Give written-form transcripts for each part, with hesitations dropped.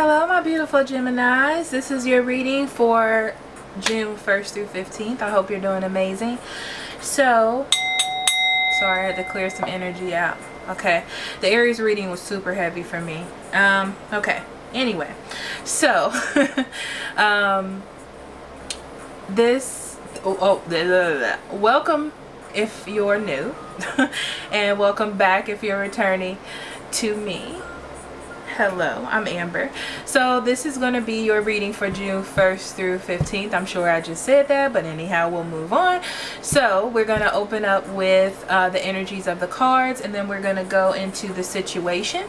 Hello, my beautiful Geminis. This is your reading for June 1st through 15th. I hope you're doing amazing. So, sorry, I had to clear some energy out. Okay, the Aries reading was super heavy for me. Okay, anyway. So, welcome if you're new, and welcome back if you're returning to me. Hello, I'm Amber. So this is going to be your reading for June 1st through 15th. I'm sure I just said that, but anyhow, we'll move on. So we're going to open up with the energies of the cards, and then we're going to go into the situation.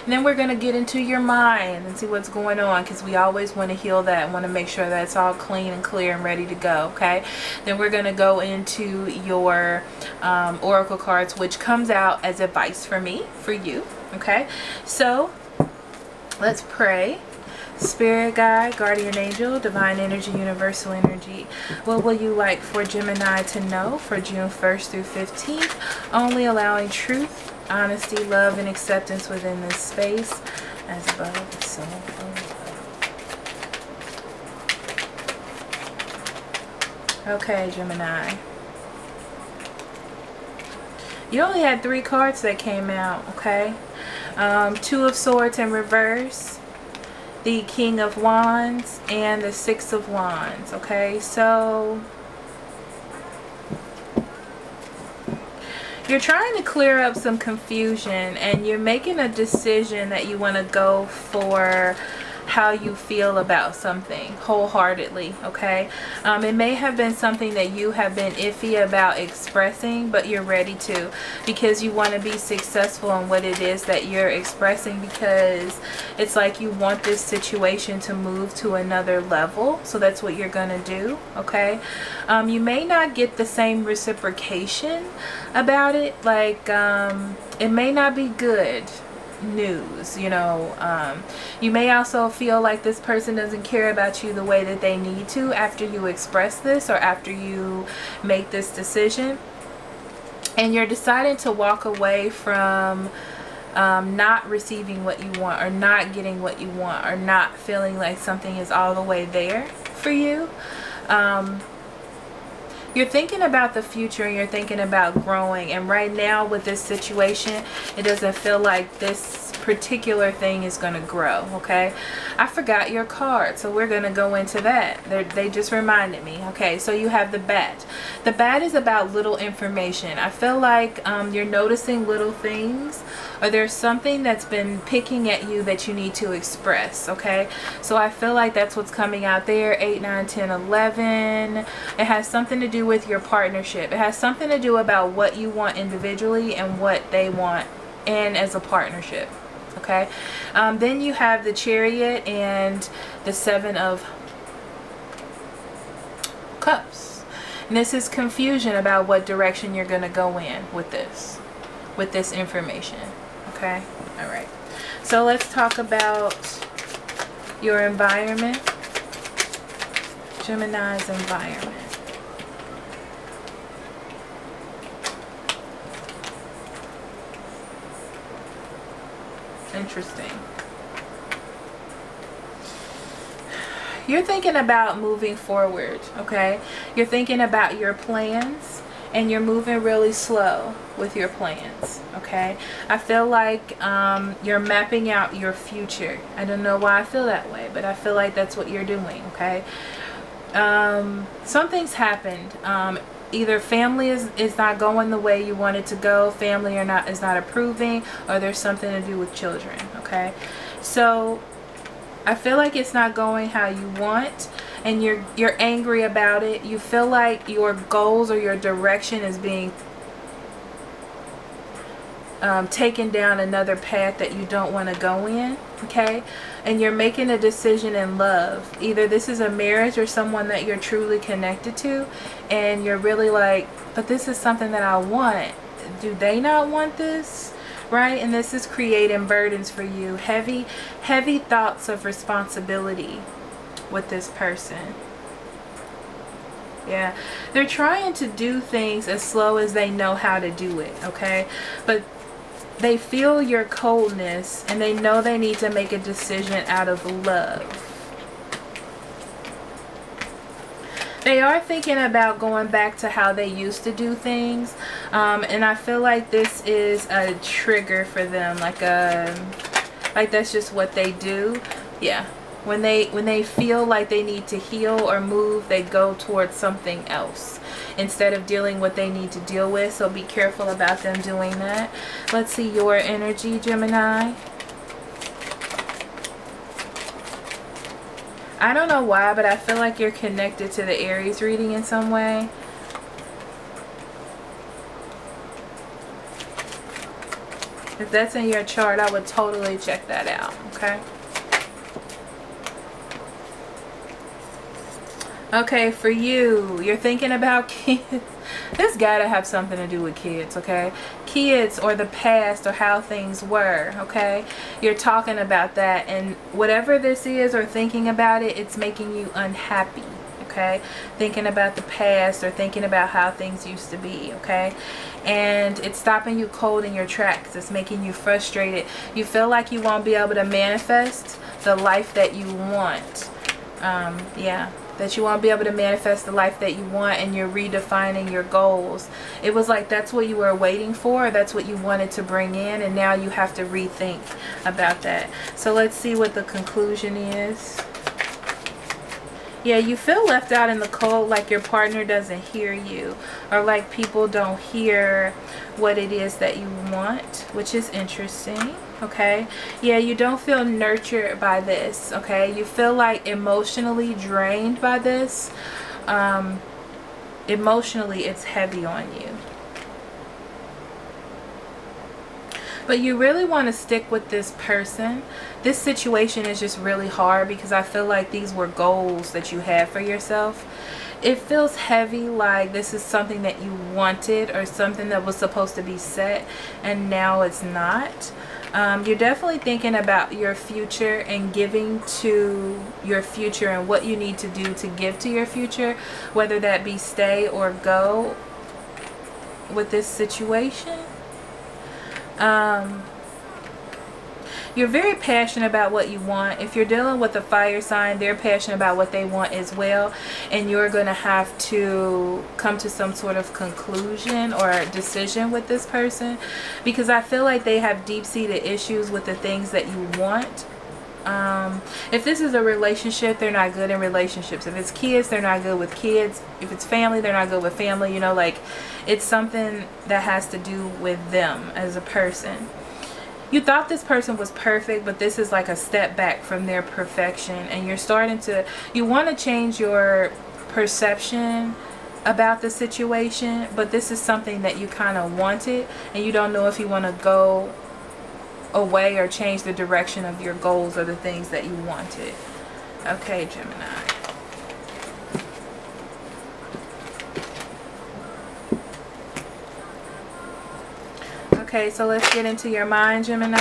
And then we're going to get into your mind and see what's going on, because we always want to heal that and want to make sure that it's all clean and clear and ready to go, okay? Then we're going to go into your oracle cards, which comes out as advice for me, for you, okay? So let's pray. Spirit guide, guardian angel, divine energy, universal energy, what will you like for Gemini to know for June 1st through 15th? Only allowing truth, honesty, love, and acceptance within this space, as above, so below. Okay, Gemini. You only had 3 cards that came out, okay? 2 of Swords in reverse, the King of Wands, and the 6 of Wands, okay? So you're trying to clear up some confusion, and you're making a decision that you want to go for how you feel about something wholeheartedly, okay? It may have been something that you have been iffy about expressing, but you're ready to, because you want to be successful in what it is that you're expressing, because it's like you want this situation to move to another level. So that's what you're going to do, okay? You may not get the same reciprocation about it, like it may not be good news, you know. You may also feel like this person doesn't care about you the way that they need to after you express this, or after you make this decision, and you're deciding to walk away from not receiving what you want, or not getting what you want, or not feeling like something is all the way there for you. You're thinking about the future, and you're thinking about growing, and right now with this situation, it doesn't feel like this particular thing is going to grow, okay? I forgot your card, so we're going to go into that. They just reminded me, okay? So you have the bat. The bat is about little information. I feel like you're noticing little things, or there's something that's been picking at you that you need to express, okay? So I feel like that's what's coming out there. 8, 9, 10, 11. It has something to do with your partnership. It has something to do about what you want individually and what they want and as a partnership, okay? Then you have the Chariot and the 7 of Cups. And this is confusion about what direction you're going to go in with this information, okay? All right. So let's talk about your environment. Gemini's environment. Interesting. You're thinking about moving forward, okay? You're thinking about your plans, and you're moving really slow with your plans, okay? I feel like you're mapping out your future. I don't know why I feel that way, but I feel like that's what you're doing, okay? Something's happened. Either family is not going the way you want it to go, family is not approving, or there's something to do with children, okay? So I feel like it's not going how you want, and you're angry about it. You feel like your goals or your direction is being taken down another path that you don't want to go in, okay? And you're making a decision in love. Either this is a marriage or someone that you're truly connected to, and you're really like, but this is something that I want. Do they not want this? Right? And this is creating burdens for you. Heavy thoughts of responsibility with this person. Yeah, they're trying to do things as slow as they know how to do it, okay? But They feel your coldness and they know they need to make a decision out of love. They are thinking about going back to how they used to do things. And I feel like this is a trigger for them. Like that's just what they do. Yeah. When they feel like they need to heal or move, they go towards something else instead of dealing what they need to deal with. So be careful about them doing that. Let's see your energy, Gemini. I don't know why, but I feel like you're connected to the Aries reading in some way. If that's in your chart, I would totally check that out, okay? Okay, for you, you're thinking about kids. This gotta have something to do with kids, okay? Kids or the past or how things were, okay? You're talking about that, and whatever this is or thinking about it, it's making you unhappy, okay? Thinking about the past or thinking about how things used to be, okay? And it's stopping you cold in your tracks. It's making you frustrated. You feel like you won't be able to manifest the life that you want. Yeah. That you won't be able to manifest the life that you want, and you're redefining your goals. It was like that's what you were waiting for, that's what you wanted to bring in, and now you have to rethink about that. So let's see what the conclusion is. Yeah, you feel left out in the cold, like your partner doesn't hear you, or like people don't hear what it is that you want, which is interesting. Okay, yeah, you don't feel nurtured by this. Okay, you feel like emotionally drained by this. Emotionally, it's heavy on you. But you really want to stick with this person. This situation is just really hard because I feel like these were goals that you had for yourself. It feels heavy, like this is something that you wanted or something that was supposed to be set, and now it's not. You're definitely thinking about your future and giving to your future and what you need to do to give to your future, whether that be stay or go with this situation. You're very passionate about what you want. If you're dealing with a fire sign, they're passionate about what they want as well, and you're going to have to come to some sort of conclusion or decision with this person, because I feel like they have deep-seated issues with the things that you want. If this is a relationship, they're not good in relationships. If it's kids, they're not good with kids. If it's family, they're not good with family. You know, like it's something that has to do with them as a person. You thought this person was perfect, but this is like a step back from their perfection, and you're starting to, you want to change your perception about the situation, but this is something that you kind of wanted, and you don't know if you want to go away or change the direction of your goals or the things that you wanted. Okay, Gemini. Okay, so let's get into your mind, Gemini.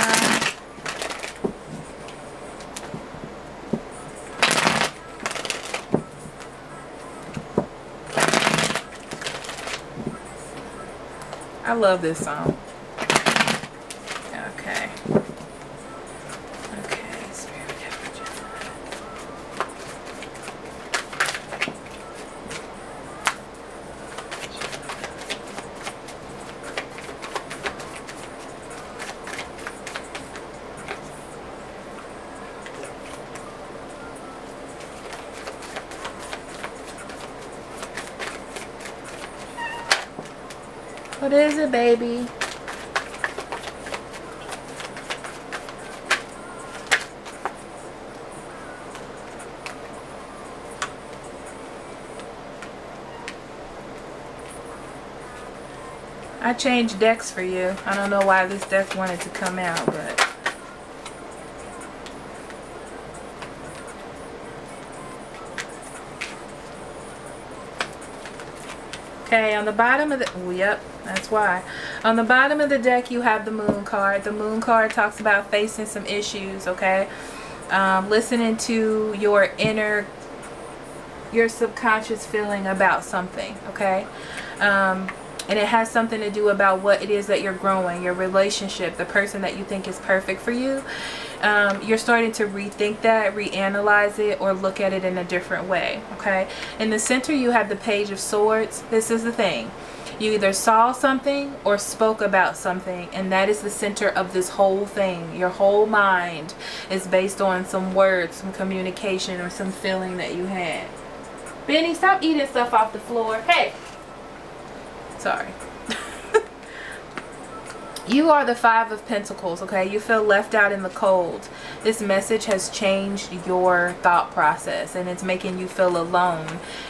I love this song. Okay. Okay, Spirit of Gemini. What is it, baby? I changed decks for you. I don't know why this deck wanted to come out, but... Okay, on the bottom of the... Oh, yep, that's why. On the bottom of the deck, you have the Moon card. The Moon card talks about facing some issues, okay? Listening to your inner... your subconscious feeling about something, okay? And it has something to do about what it is that you're growing, your relationship, the person that you think is perfect for you. You're starting to rethink that, reanalyze it, or look at it in a different way, okay? In the center, you have the Page of Swords. This is the thing. You either saw something or spoke about something, and that is the center of this whole thing. Your whole mind is based on some words, some communication, or some feeling that you had. Benny, stop eating stuff off the floor. Hey! Sorry. You are the Five of Pentacles, okay? You feel left out in the cold. This message has changed your thought process, and it's making you feel alone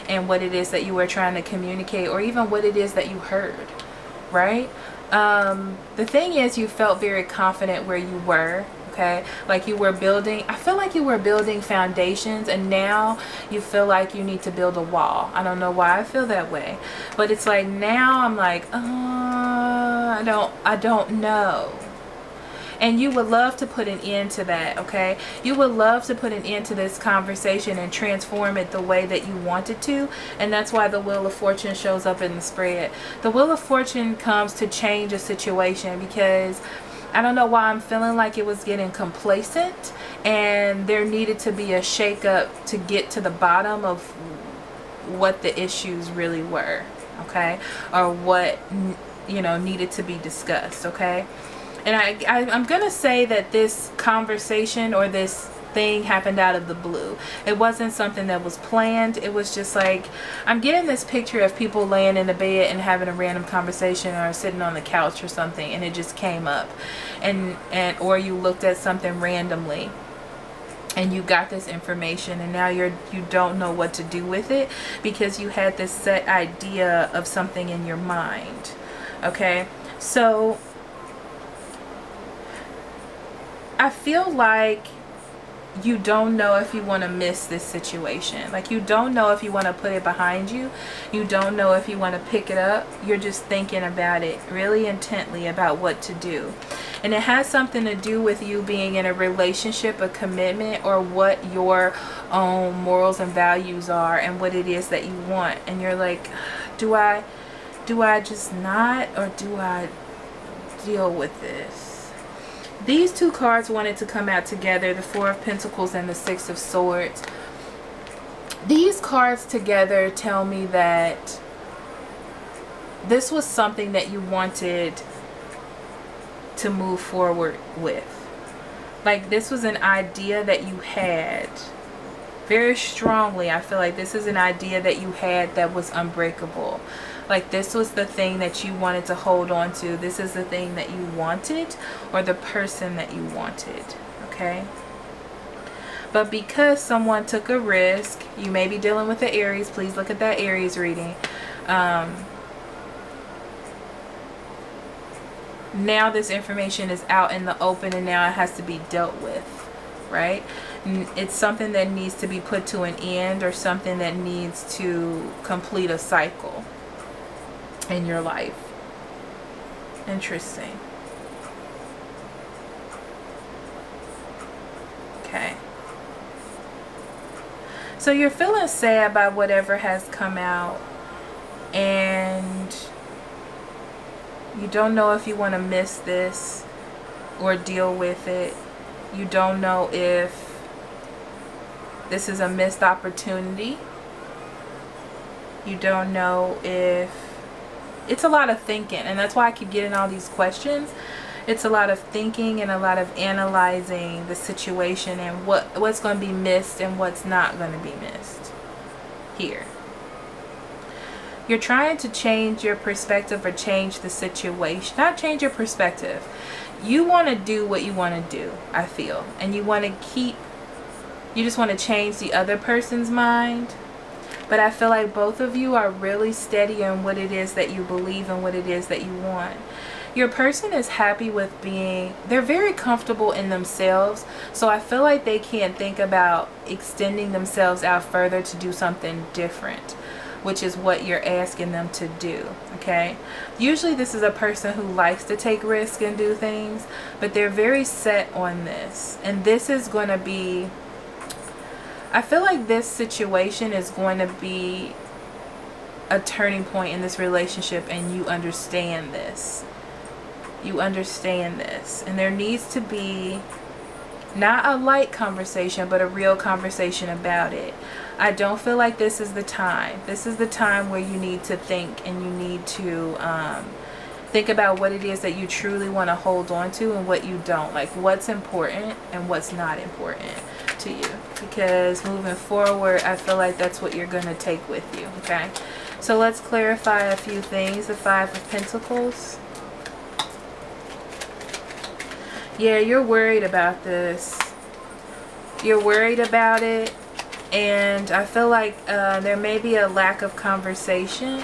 in what it is that you were trying to communicate, or even what it is that you heard, right? The thing is, you felt very confident where you were, okay? Like you were building, I feel like you were building foundations, and now you feel like you need to build a wall. I don't know why I feel that way, but it's like now I'm like, I don't know. And you would love to put an end to that, okay? You would love to put an end to this conversation and transform it the way that you want it to. And that's why the Wheel of Fortune shows up in the spread. The Wheel of Fortune comes to change a situation, because I don't know why I'm feeling like it was getting complacent, and there needed to be a shakeup to get to the bottom of what the issues really were, okay? Or what, you know, needed to be discussed, okay? And I'm gonna say that this conversation or this thing happened out of the blue. It wasn't something that was planned. It was just like, I'm getting this picture of people laying in the bed and having a random conversation, or sitting on the couch or something, and it just came up, and or you looked at something randomly and you got this information, and now you don't know what to do with it, because you had this set idea of something in your mind, okay? So I feel like you don't know if you want to miss this situation. Like, you don't know if you want to put it behind you. You don't know if you want to pick it up. You're just thinking about it really intently, about what to do. And it has something to do with you being in a relationship, a commitment, or what your own morals and values are, and what it is that you want. And you're like, do I just not, or do I deal with this? These two cards wanted to come out together, the Four of Pentacles and the Six of Swords. These cards together tell me that this was something that you wanted to move forward with. Like, this was an idea that you had very strongly. I feel like this is an idea that you had that was unbreakable. Like, this was the thing that you wanted to hold on to. This is the thing that you wanted, or the person that you wanted, okay? But because someone took a risk, you may be dealing with the Aries. Please look at that Aries reading. Now this information is out in the open, and now it has to be dealt with, right? It's something that needs to be put to an end, or something that needs to complete a cycle in your life. Interesting. Okay. So you're feeling sad by whatever has come out, and you don't know if you want to miss this or deal with it. You don't know if this is a missed opportunity. You don't know if it's a lot of thinking, and that's why I keep getting all these questions. It's a lot of thinking and a lot of analyzing the situation, and what's going to be missed and what's not going to be missed here. You're trying to change your perspective, or change the situation. Not change your perspective. You want to do what you want to do, I feel. And you want to you just want to change the other person's mind. But I feel like both of you are really steady in what it is that you believe and what it is that you want. Your person is happy with they're very comfortable in themselves. So I feel like they can't think about extending themselves out further to do something different, which is what you're asking them to do, okay? Usually this is a person who likes to take risks and do things, but they're very set on this. And this is going to be, I feel like this situation is going to be a turning point in this relationship, and you understand this. You understand this. And there needs to be not a light conversation, but a real conversation about it. I don't feel like this is the time. This is the time where you need to think, and you need to think about what it is that you truly want to hold on to and what you don't. Like what's important and what's not important to you. Because moving forward, I feel like that's what you're going to take with you. Okay. So let's clarify a few things. The Five of Pentacles. Yeah, you're worried about this. You're worried about it. And I feel like there may be a lack of conversation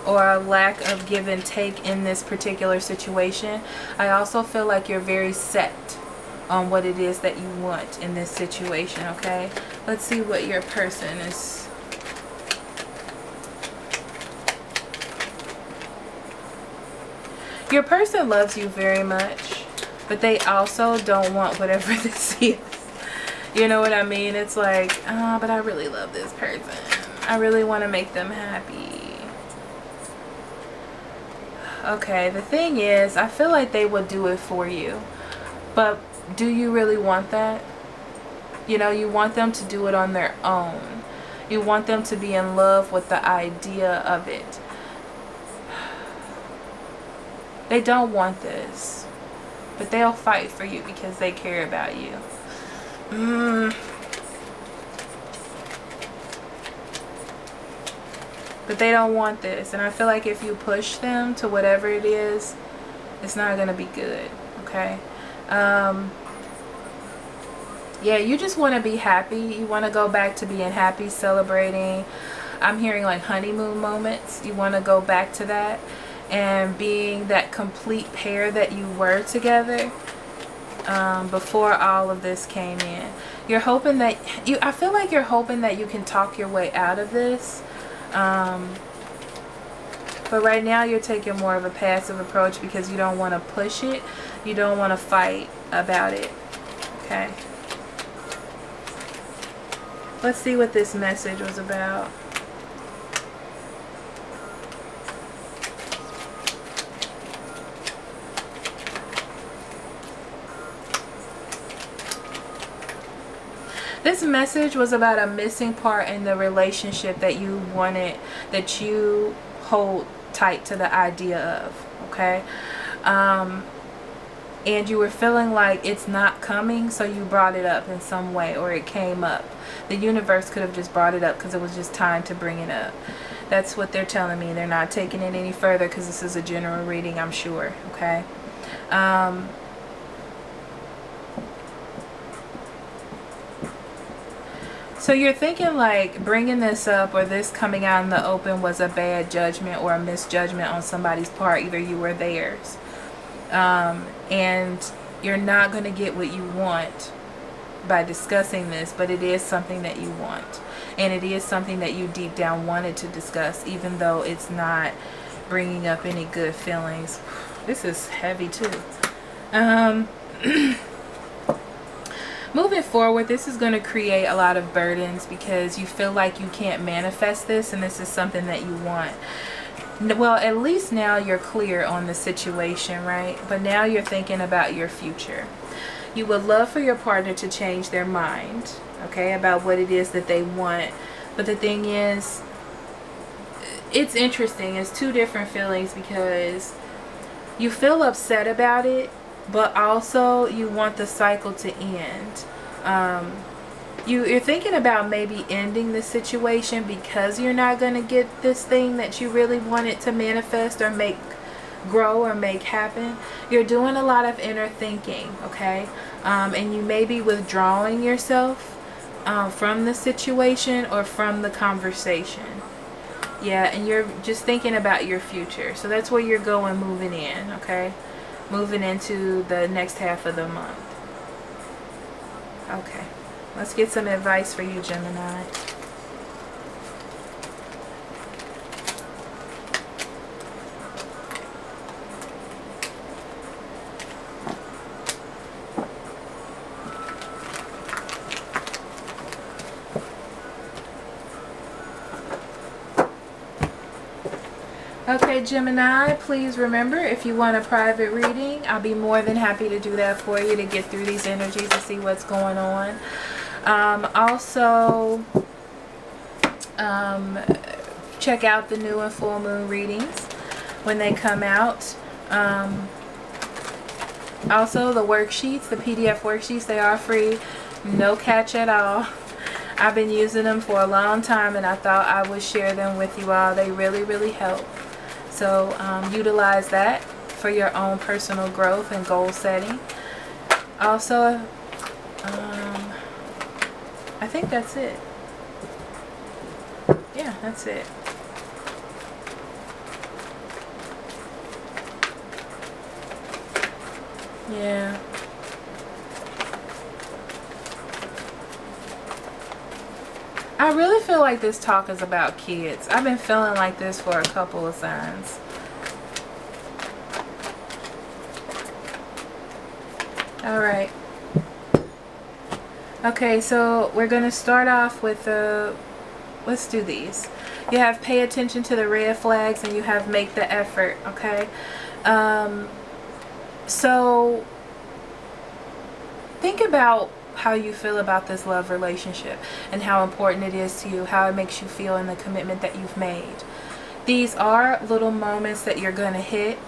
or a lack of give and take in this particular situation. I also feel like you're very set on what it is that you want in this situation, okay? Let's see what your person is. Your person loves you very much, but they also don't want whatever this is. You know what I mean? It's like, but I really love this person. I really want to make them happy. Okay, the thing is, I feel like they would do it for you. But do you really want that? You know, you want them to do it on their own. You want them to be in love with the idea of it. They don't want this. But they'll fight for you because they care about you. But they don't want this. And I feel like if you push them to whatever it is, it's not going to be good. Okay? Yeah, you just want to be happy. You want to go back to being happy, celebrating. I'm hearing like honeymoon moments. You want to go back to that. And being that complete pair that you were together before all of this came in. You're hoping that I feel like you're hoping that you can talk your way out of this. But right now you're taking more of a passive approach because you don't want to push it. You don't want to fight about it. Okay. Let's see what this message was about. This message was about a missing part in the relationship that you wanted, that you hold tight to the idea of, okay? And you were feeling like it's not coming, so you brought it up in some way, or it came up. The universe could have just brought it up because it was just time to bring it up. That's what they're telling me. They're not taking it any further because this is a general reading, I'm sure, okay? So you're thinking like bringing this up or this coming out in the open was a bad judgment or a misjudgment on somebody's part, either you or theirs. And you're not going to get what you want by discussing this, but it is something that you want. And it is something that you deep down wanted to discuss, even though it's not bringing up any good feelings. This is heavy too. Moving forward, this is going to create a lot of burdens because you feel like you can't manifest this, and this is something that you want. Well, at least now you're clear on the situation, right? But now you're thinking about your future. You would love for your partner to change their mind, okay, about what it is that they want. But the thing is, it's interesting. It's two different feelings because you feel upset about it, but also you want the cycle to end. You're thinking about maybe ending the situation because you're not going to get this thing that you really wanted to manifest or make grow or make happen. You're doing a lot of inner thinking, okay? And you may be withdrawing yourself from the situation or from the conversation. Yeah, and you're just thinking about your future. So that's where you're going, moving in, okay? Moving into the next half of the month. Okay, let's get some advice for you, Gemini. Okay, Gemini, please remember, if you want a private reading, I'll be more than happy to do that for you, to get through these energies and see what's going on. Also, check out the new and full moon readings when they come out. Also, the worksheets, the PDF worksheets, they are free. No catch at all. I've been using them for a long time, and I thought I would share them with you all. They really, really help. So utilize that for your own personal growth and goal setting. Also, I think that's it. Yeah, that's it. Yeah. I really feel like this talk is about kids. I've been feeling like this for a couple of signs. All right. Okay, so we're going to start off with let's do these. You have pay attention to the red flags, and you have make the effort, okay? So think about how you feel about this love relationship and how important it is to you, how it makes you feel, and the commitment that you've made. These are little moments that you're going to hit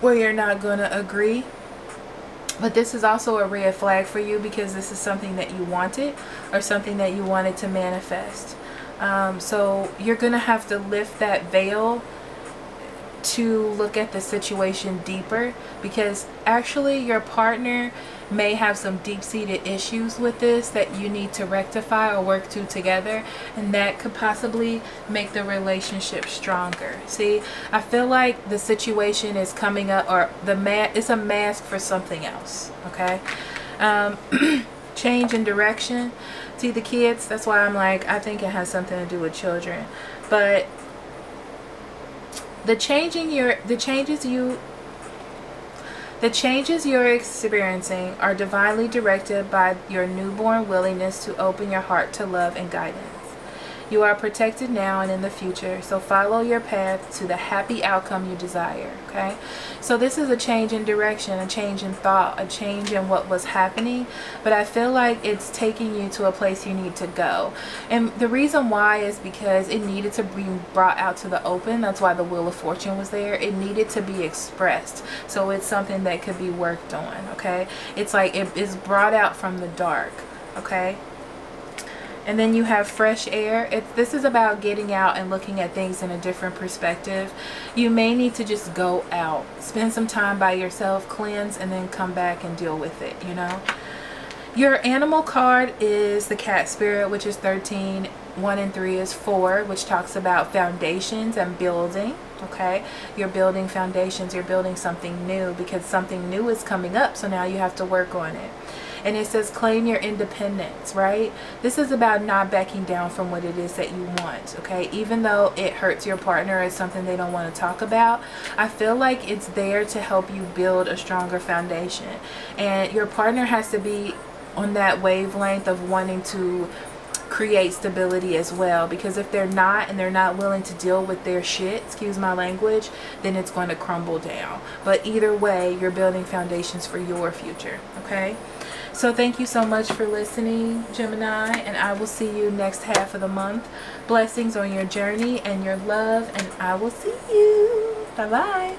where you're not going to agree. But this is also a red flag for you, because this is something that you wanted or something that you wanted to manifest. So you're going to have to lift that veil to look at the situation deeper, because actually your partner may have some deep-seated issues with this that you need to rectify or work to together, and that could possibly make the relationship stronger. See, I feel like the situation is coming up, or it's a mask for something else, okay? Change in direction. See, the kids, that's why I'm like, I think it has something to do with children. But the changes you're experiencing are divinely directed by your newborn willingness to open your heart to love and guidance. You are protected now and in the future, so follow your path to the happy outcome you desire, okay? So this is a change in direction, a change in thought, a change in what was happening, but I feel like it's taking you to a place you need to go. And the reason why is because it needed to be brought out to the open. That's why the Wheel of Fortune was there. It needed to be expressed. So it's something that could be worked on, okay? It's like it is brought out from the dark, okay? And then you have fresh air. This is about getting out and looking at things in a different perspective. You may need to just go out, spend some time by yourself, cleanse, and then come back and deal with it, you know. Your animal card is the cat spirit, which is 13. 1 and 3 is 4, which talks about foundations and building, okay? You're building foundations. You're building something new, because something new is coming up, so now you have to work on it. And it says claim your independence, right? This is about not backing down from what it is that you want, okay? Even though it hurts your partner, it's something they don't want to talk about, I feel like it's there to help you build a stronger foundation. And your partner has to be on that wavelength of wanting to create stability as well, because if they're not, and they're not willing to deal with their shit, excuse my language, then it's going to crumble down. But either way, you're building foundations for your future, okay? So thank you so much for listening, Gemini, and I will see you next half of the month. Blessings on your journey and your love, and I will see you. Bye-bye.